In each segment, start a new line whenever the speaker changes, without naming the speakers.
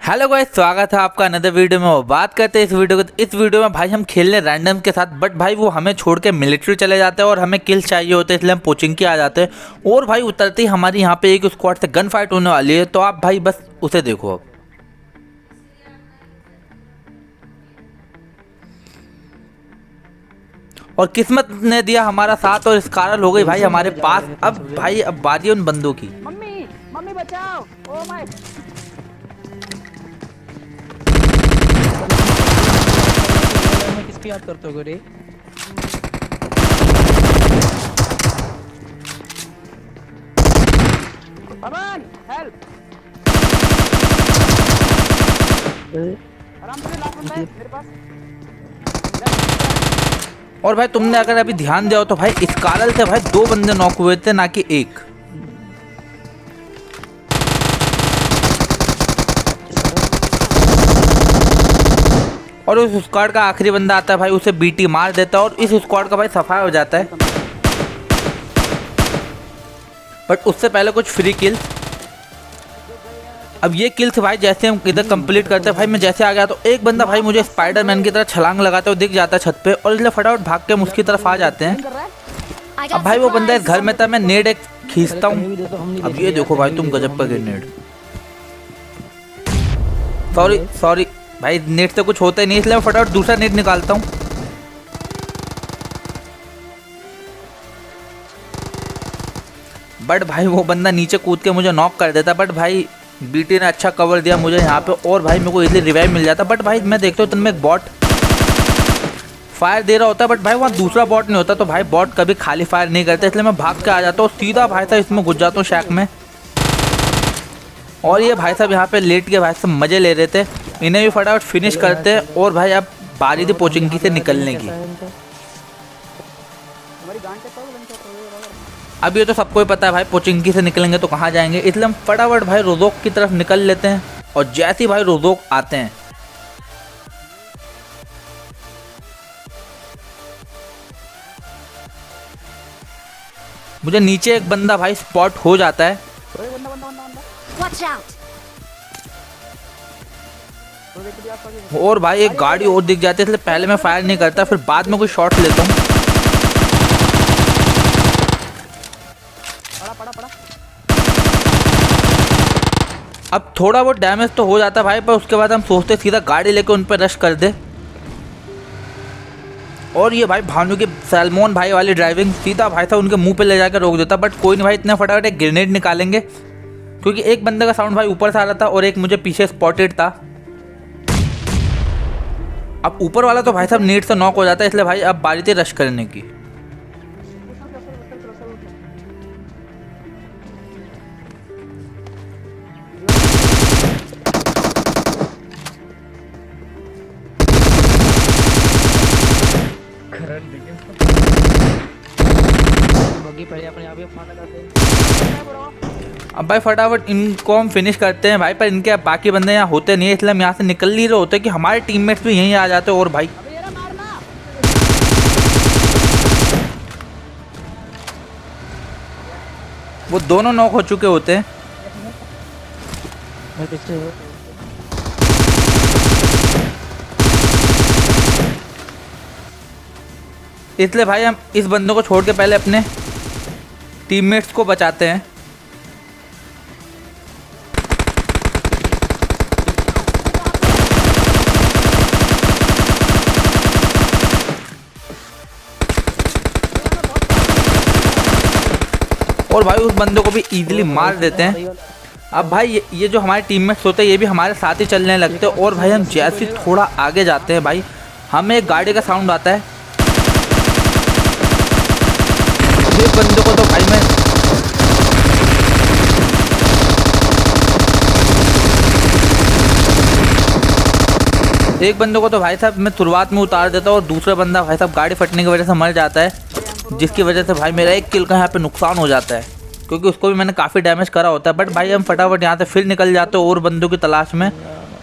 Hello guys, स्वागत है आपका अनदर वीडियो में। बात करते हैं इस वीडियो को। इस वीडियो में भाई हम खेलने रैंडम के साथ, बट भाई वो हमें छोड़ के मिलिट्री चले जाते हैं और हमें किल चाहिए होते हैं, इसलिए हम पोचिंग की आ जाते हैं। और भाई उतरते ही हमारी यहाँ पे एक स्क्वाड से गन फाइट होने वाली है, तो आप भाई बस उसे देखो अब। और किस्मत ने दिया हमारा साथ और स्कारल हो गई भाई हमारे पास। अब भाई अब बारी है उन बंदों की।
मम्मी मम्मी बचाओ। ओ माय
मैं किसकी याद करते हो रे?
अमन हेल्प। आराम से लास्ट बंदा है मेरे पास।
और भाई तुमने अगर अभी ध्यान दिया हो तो भाई स्कारल से भाई 2 बंदे नॉक हुए थे, ना कि 1। और उस स्क्वाड का आखिरी बंदा आता है भाई, उसे बीटी मार देता है और इस स्क्वाड का भाई सफाई हो जाता है। बट उससे पहले कुछ फ्री किल। अब ये किल्स भाई जैसे हम इधर कंप्लीट करते हैं भाई, मैं जैसे आ गया तो एक बंदा भाई मुझे स्पाइडरमैन की तरह छलांग लगाते हुए दिख जाता है छत पे, और इसलिए फटाफट भाग के हम उसकी तरफ आ जाते हैं। अब भाई वो बंदा इस घर में था, मैं नेड एक खींचता हूँ। अब ये देखो भाई तुम गजब का ग्रेनेड। सॉरी भाई, नेट से कुछ होता ही नहीं, इसलिए मैं फटाफट दूसरा नेट निकालता हूँ। बट भाई वो बंदा नीचे कूद के मुझे नॉक कर देता, बट भाई बीटी ने अच्छा कवर दिया मुझे यहाँ पे, और भाई मेरे को इजीली रिवाइव मिल जाता। बट भाई मैं देखता हूँ तुम में एक बॉट फायर दे रहा होता है, बट भाई वहाँ दूसरा बॉट नहीं होता, तो भाई बॉट कभी खाली फायर नहीं करते, इसलिए मैं भाग के आ जाता हूँ सीधा भाई साहब इसमें घुस जाता हूँ शैक में। और ये भाई साहब यहाँ पे लेट के भाई साहब मजे ले रहे थे, इन्हें भी फटाफट फिनिश करते हैं। और भाई अब बारी थी पोचिंकी से निकलने की। अब ये तो सबको ही पता है भाई, पोचिंकी से निकलेंगे तो कहाँ जाएंगे, इसलिए हम फटाफट भाई रोजोक की तरफ निकल लेते हैं। और जैसे ही भाई रोजोक आते हैं, मुझे नीचे एक बंदा भाई स्पॉट हो जाता है।
Watch out!
और भाई एक गाड़ी और दिख जाती है, इसलिए पहले मैं फायर नहीं करता, फिर बाद में कोई शॉट लेता हूँ।
पड़ा।
अब थोड़ा बहुत डैमेज तो हो जाता है भाई, पर उसके बाद हम सोचते सीधा गाड़ी लेके उन पर रश कर दे। और ये भाई भानु की सलमान भाई वाली ड्राइविंग, सीधा भाई साहब उनके मुंह पे ले जाकर रोक देता। बट कोई नहीं भाई, इतने फटाफट एक ग्रेनेड निकालेंगे, क्योंकि एक बंदे का साउंड भाई ऊपर से आ रहा था और एक मुझे पीछे स्पॉटेड था। अब ऊपर वाला तो भाई साहब नेट से नॉक हो जाता है, इसलिए भाई अब बारी थी रश करने की। अब भाई फटाफट इनको हम फिनिश करते हैं भाई, पर इनके अब बाकी बंदे यहाँ होते नहीं है, इसलिए हम यहाँ से निकल नहीं रहे होते कि हमारे टीममेट्स भी यहीं आ जाते। और भाई वो दोनों नॉक हो चुके होते हैं। इसलिए भाई हम इस बंदों को छोड़ के पहले अपने टीममेट्स को बचाते हैं। और भाई उस बंदे को भी इजीली मार देते हैं। अब भाई ये जो हमारे टीममेट्स होते हैं, ये भी हमारे साथ ही चलने लगते हैं। और भाई हम जैसे थोड़ा आगे जाते हैं भाई, हमें एक गाड़ी का साउंड आता है। एक बंदे को तो भाई मैं भाई साहब मैं शुरुआत में उतार देता हूँ, और दूसरा बंदा भाई साहब गाड़ी फटने की वजह से मर जाता है, जिसकी वजह से भाई मेरा 1 किल का यहाँ पे नुकसान हो जाता है, क्योंकि उसको भी मैंने काफ़ी डैमेज करा होता है। बट भाई हम फटाफट यहाँ से फिर निकल जाते हैं और बंदों की तलाश में।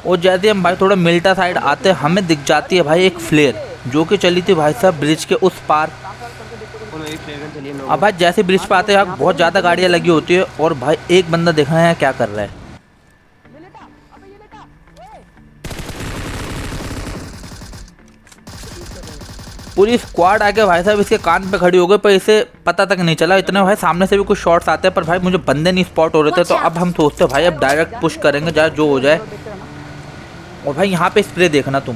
और जैसे हम भाई थोड़ा मिल्टा साइड आते हैं, हमें दिख जाती है भाई एक फ्लेयर, जो कि चली थी भाई साहब ब्रिज के उस पार। अब भाई जैसे ब्रिज पे आते हैं बहुत ज़्यादा गाड़ियाँ लगी होती है और भाई एक बंदा देखना है क्या कर रहा है।
अबे ये लेटा ओए
पूरी स्क्वाड आके भाई साहब इसके कान पे खड़ी हो गई, पर इसे पता तक नहीं चला। इतने भाई सामने से भी कुछ शॉट्स आते हैं, पर भाई मुझे बंदे नहीं स्पॉट हो रहे थे। तो अब हम सोचते हैं भाई अब डायरेक्ट पुश करेंगे, चाहे जो हो जाए।
देखते रहना।
और भाई यहाँ पे स्प्रे देखना तुम।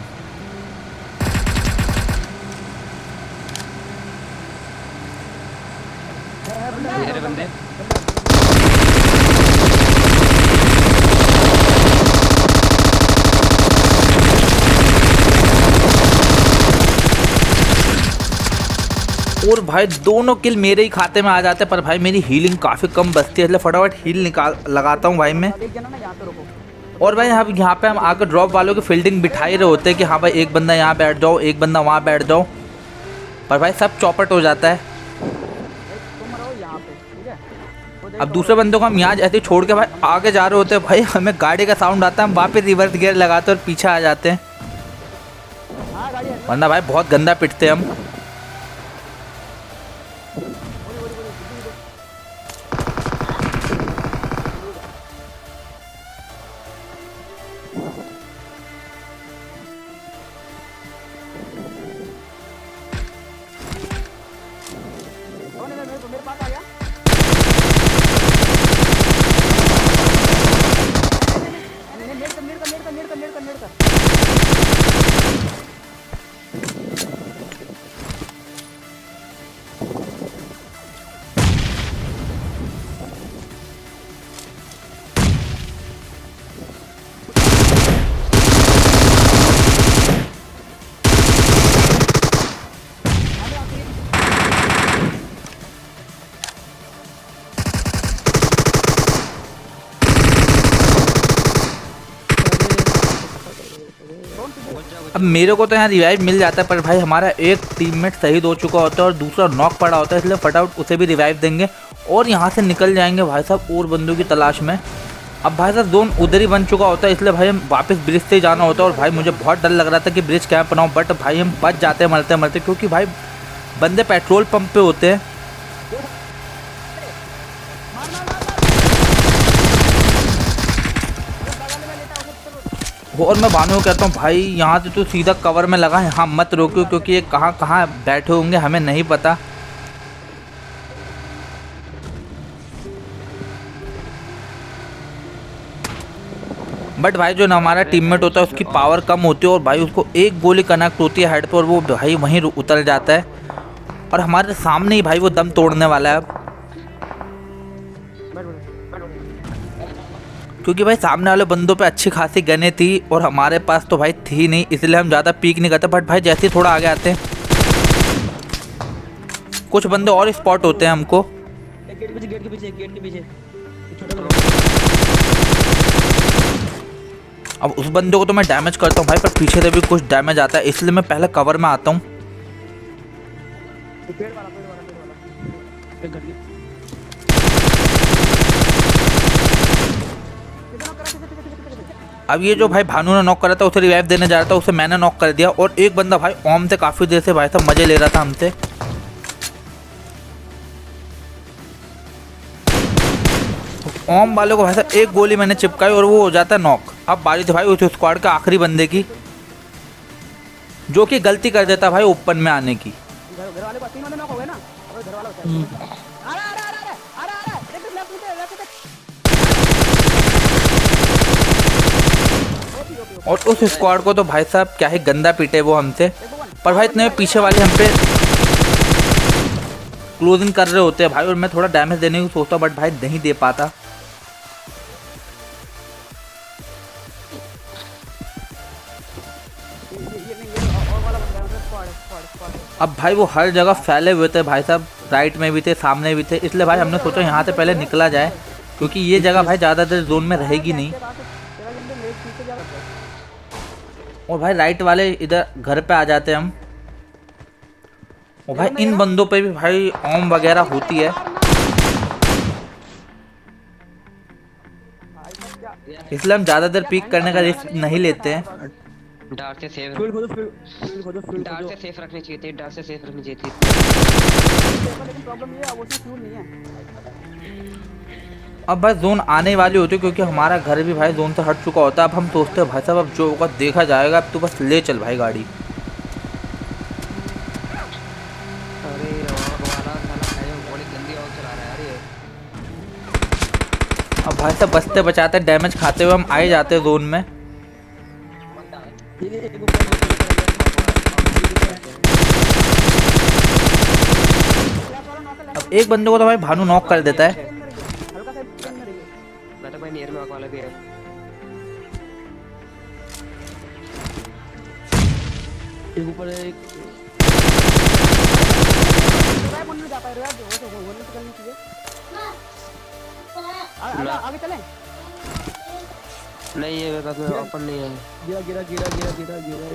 मेरे बंदे
और भाई दोनों किल मेरे ही खाते में आ जाते हैं, पर भाई मेरी हीलिंग काफ़ी कम बचती है, इसलिए फटाफट हील निकाल लगाता हूँ भाई मैं।
एक जना ना यहाँ पे रुको।
और भाई यहाँ पे हम आकर ड्रॉप वालों की फील्डिंग बिठाए रहे होते हैं कि हाँ भाई एक बंदा यहाँ बैठ जाओ, एक बंदा वहाँ बैठ जाओ, पर भाई सब चौपट हो जाता है।
तुम रहो यहाँ पे, ठीक है? तो देखो,
अब दूसरे बंदों को हम यहाँ ऐसे ही छोड़ के भाई आगे जा रहे होते हैं, भाई हमें गाड़ी का साउंड आता है, हम वापस रिवर्स गियर लगाते हैं और पीछे आ जाते हैं,
हाँ गाड़ी है।
वरना भाई बहुत गंदा पिटते हैं हम।
कौन है? मेरे पास आ गया। नेड़ कर।
अब मेरे को तो यहाँ रिवाइव मिल जाता है, पर भाई हमारा एक टीममेट शहीद हो चुका होता है और दूसरा नॉक पड़ा होता है, इसलिए फटाफट उसे भी रिवाइव देंगे और यहाँ से निकल जाएंगे भाई साहब और बंदों की तलाश में। अब भाई साहब जोन उधर ही बन चुका होता है, इसलिए भाई हम वापस ब्रिज से ही जाना होता है। और भाई मुझे बहुत डर लग रहा था कि ब्रिज कैंप बनाऊँ, बट भाई हम बच जाते हैं मरते मरते, क्योंकि भाई बंदे पेट्रोल पंप पे होते हैं। और मैं भानु को कहता हूँ भाई यहाँ से तू सीधा कवर में लगा, यहाँ मत रोकियो, क्योंकि ये कहाँ कहाँ बैठे होंगे हमें नहीं पता। बट भाई जो हमारा टीममेट होता है उसकी पावर कम होती है और भाई उसको एक गोली कनेक्ट होती है हेड पे और वो भाई वहीं उतर जाता है और हमारे सामने ही भाई वो दम तोड़ने वाला है अब, क्योंकि भाई सामने वाले बंदों पे अच्छी खासी गने थी और हमारे पास तो भाई थी नहीं, इसलिए हम ज़्यादा पीक नहीं करते। बट भाई जैसे ही थोड़ा आगे आते हैं कुछ बंदे और स्पॉट होते हैं हमको।
गेट के पीछे छोटा
अब उस बंदे को तो मैं डैमेज करता हूँ भाई, पर पीछे से भी कुछ डैमेज आता है, इसलिए मैं पहले कवर में आता हूँ।
पेड़ वाला।
एक घंटे
अब ये जो भाई भानु ने नॉक करा था उसे रिवाइव देने जा रहा था, उसे मैंने नॉक कर दिया और एक बंदा भाई ओम से काफ़ी देर से भाई साहब मजे ले रहा था हमसे। ओम वाले को भाई साहब एक गोली मैंने चिपकाई और वो हो जाता है नॉक। अब बारी थी भाई उस स्क्वाड का आखिरी बंदे की, जो कि गलती कर देता भाई ओपन में आने की।
घर वाले 3 बंदे नॉक हो गए ना। अब घर वाला होता है। अरे देख लेफ्ट
और उस स्क्वाड को तो भाई साहब क्या ही गंदा पीटे वो हमसे, पर भाई इतने पीछे वाले हम पे क्लोजिंग कर रहे होते हैं भाई और मैं थोड़ा डैमेज देने की सोचता बट भाई नहीं दे पाता। अब भाई वो हर जगह फैले हुए थे भाई साहब, राइट में भी थे सामने भी थे, इसलिए भाई हमने सोचा यहाँ से पहले निकला जाए क्योंकि ये जगह भाई ज़्यादा देर जोन में रहेगी नहीं। और भाई राइट वाले इधर घर पे आ जाते हैं हम। और भाई इन बंदों पे भी भाई ओम वगैरह होती है, इसलिए हम ज़्यादा देर पीक करने का रिस्क नहीं लेते हैं।
डार से सेफ डार से सेफ रखनी चाहिए थी, डार से सेफ रखनी चाहिए थी।
लेकिन प्रॉब्लम ये है वो उसमें फ्यूल नहीं है।
अब भाई जोन आने वाली होती है क्योंकि हमारा घर भी भाई जोन से हट चुका होता है। अब हम सोचते हैं भाई साहब अब जो होगा देखा जाएगा, अब तो बस ले चल भाई गाड़ी।
अरे वाला साला है बड़ी गंदी आवाज चला रहा है यार ये।
अब भाई साहब बचते बचाते डैमेज खाते हुए हम आए जाते हैं जोन में। अब एक बंदे को तो भाई भानु नॉक कर देता है।
हल्का सा अंदर ही है।
मैं तो भाई नियर में वाला भी है।
एक ऊपर एक
रिवाइव होने नहीं जा पाए, रिवाइव हो तो होने से करनी चाहिए। आगे चलें।
नहीं है मेरे पास में ओपन नहीं है।
गिरा गिरा गिरा गिरा गिरा गिरा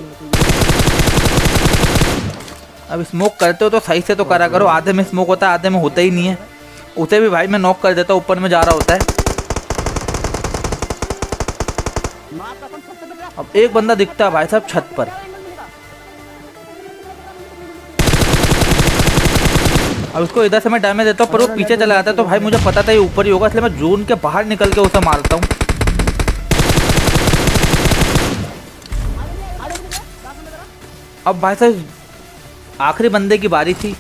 अब स्मोक करते हो तो सही से तो करा करो, आधे में स्मोक होता है आधे में होता ही नहीं है। उसे भी भाई मैं नॉक कर देता हूँ, ऊपर में जा रहा होता है। अब एक बंदा दिखता है भाई साहब छत पर। अब उसको इधर से मैं डैमेज देता हूँ पर वो पीछे चला जाता है, तो भाई मुझे पता था ये ऊपर ही होगा, इसलिए मैं जोन के बाहर निकल के उसे मारता हूँ। अब भाई साहब आखिरी बंदे की बारी थी।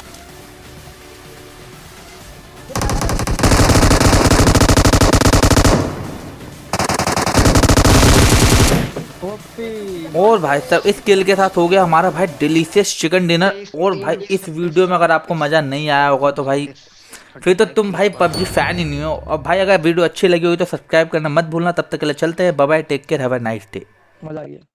और भाई साहब इस किल के साथ हो गया हमारा भाई डिलीशियस चिकन डिनर। और भाई इस वीडियो में अगर आपको मज़ा नहीं आया होगा तो भाई फिर तो तुम भाई पबजी फैन ही नहीं हो। और भाई अगर वीडियो अच्छी लगी हुई तो सब्सक्राइब करना मत भूलना। तब तक के लिए चलते हैं, bye bye, take care, have a nice day.
मजा आ गया।